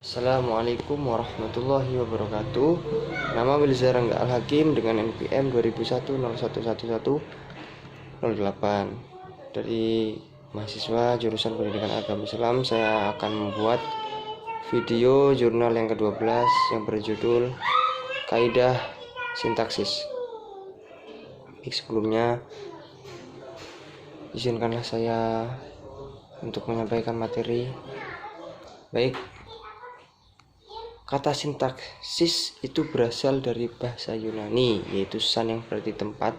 Assalamualaikum warahmatullahi wabarakatuh. Nama Wilza Rangga Al-Hakim dengan NPM 2001011108. Dari mahasiswa jurusan Pendidikan Agama Islam, saya akan membuat video jurnal yang ke-12 yang berjudul Kaidah Sintaksis. Sebelumnya, izinkanlah saya untuk menyampaikan materi. Kata sintaksis itu berasal dari bahasa Yunani, yaitu san yang berarti tempat.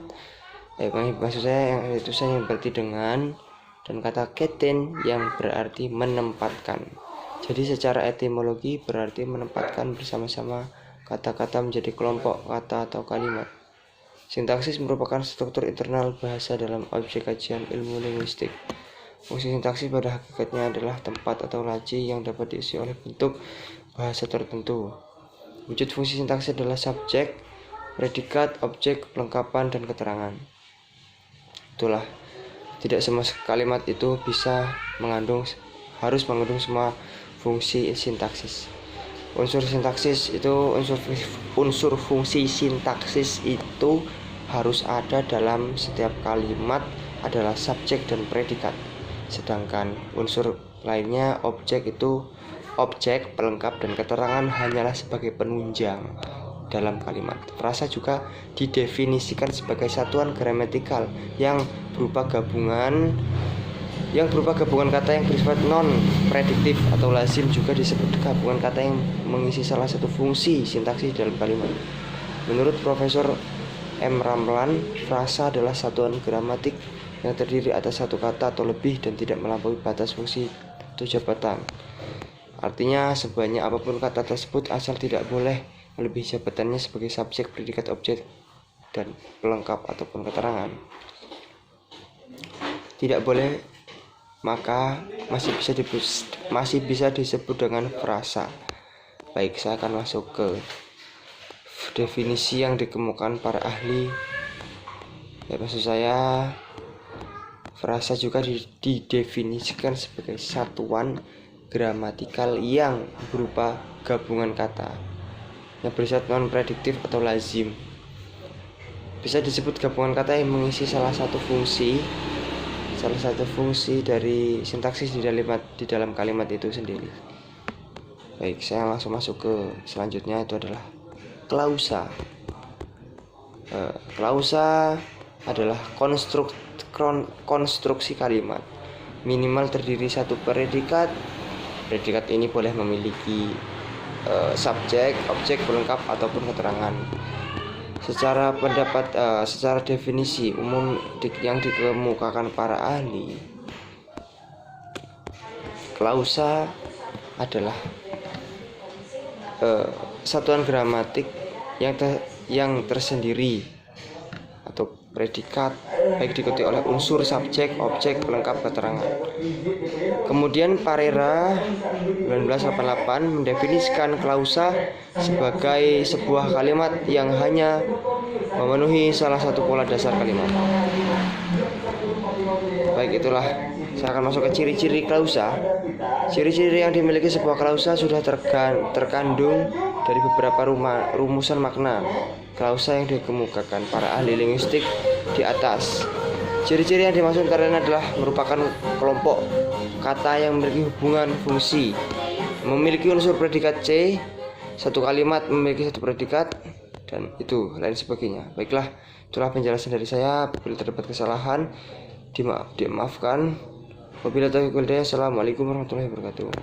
Maksud saya yaitu san yang berarti dengan, dan kata keten yang berarti menempatkan. Jadi secara etimologi berarti menempatkan bersama-sama kata-kata menjadi kelompok kata atau kalimat. Sintaksis merupakan struktur internal bahasa dalam objek kajian ilmu linguistik. Fungsi sintaksis pada hakikatnya adalah tempat atau laci yang dapat diisi oleh bentuk bahasa tertentu. Wujud fungsi sintaksis adalah subjek, predikat, objek, pelengkapan, dan keterangan. Itulah, tidak semua kalimat itu harus mengandung semua fungsi sintaksis. Unsur fungsi sintaksis itu harus ada dalam setiap kalimat adalah subjek dan predikat. Sedangkan unsur lainnya, objek, pelengkap, dan keterangan hanyalah sebagai penunjang dalam kalimat. Frasa juga didefinisikan sebagai satuan gramatikal yang berupa gabungan kata yang bersifat non-prediktif atau lazim, juga disebut gabungan kata yang mengisi salah satu fungsi sintaksis dalam kalimat. Menurut Profesor M. Ramlan, frasa adalah satuan gramatik yang terdiri atas satu kata atau lebih dan tidak melampaui batas fungsi atau jabatan. Artinya, sebanyak apapun kata tersebut asal tidak boleh melebihi jabatannya sebagai subjek, predikat, objek, dan pelengkap ataupun keterangan. Tidak boleh, maka masih bisa disebut dengan frasa. Saya akan masuk ke definisi yang dikemukakan para ahli. Maksud saya, frasa juga didefinisikan sebagai satuan gramatikal yang berupa gabungan kata yang bersifat non-prediktif atau lazim. Bisa disebut gabungan kata yang mengisi salah satu fungsi dari sintaksis di dalam kalimat itu sendiri. Saya langsung masuk ke selanjutnya, itu adalah klausa. Klausa adalah konstruksi kalimat minimal terdiri satu predikat. Predikat ini boleh memiliki subjek, objek, pelengkap, ataupun keterangan. Secara definisi umum yang dikemukakan para ahli, klausa adalah satuan gramatik yang tersendiri atau predikat, baik diikuti oleh unsur subjek, objek, pelengkap, keterangan. Kemudian Parera 1988 mendefinisikan klausa sebagai sebuah kalimat yang hanya memenuhi salah satu pola dasar kalimat. Itulah, saya akan masuk ke ciri-ciri klausa. Ciri-ciri yang dimiliki sebuah klausa sudah terkandung dari beberapa rumusan makna klausa yang dikemukakan para ahli linguistik di atas. Ciri-ciri yang dimaksud karena adalah merupakan kelompok kata yang memiliki hubungan fungsi, memiliki unsur predikat C, satu kalimat memiliki satu predikat, dan itu lain sebagainya. Itulah penjelasan dari saya. Bila terdapat kesalahan, dimaafkan. Wabillahi taufiq wal hidayah. Assalamualaikum warahmatullahi wabarakatuh.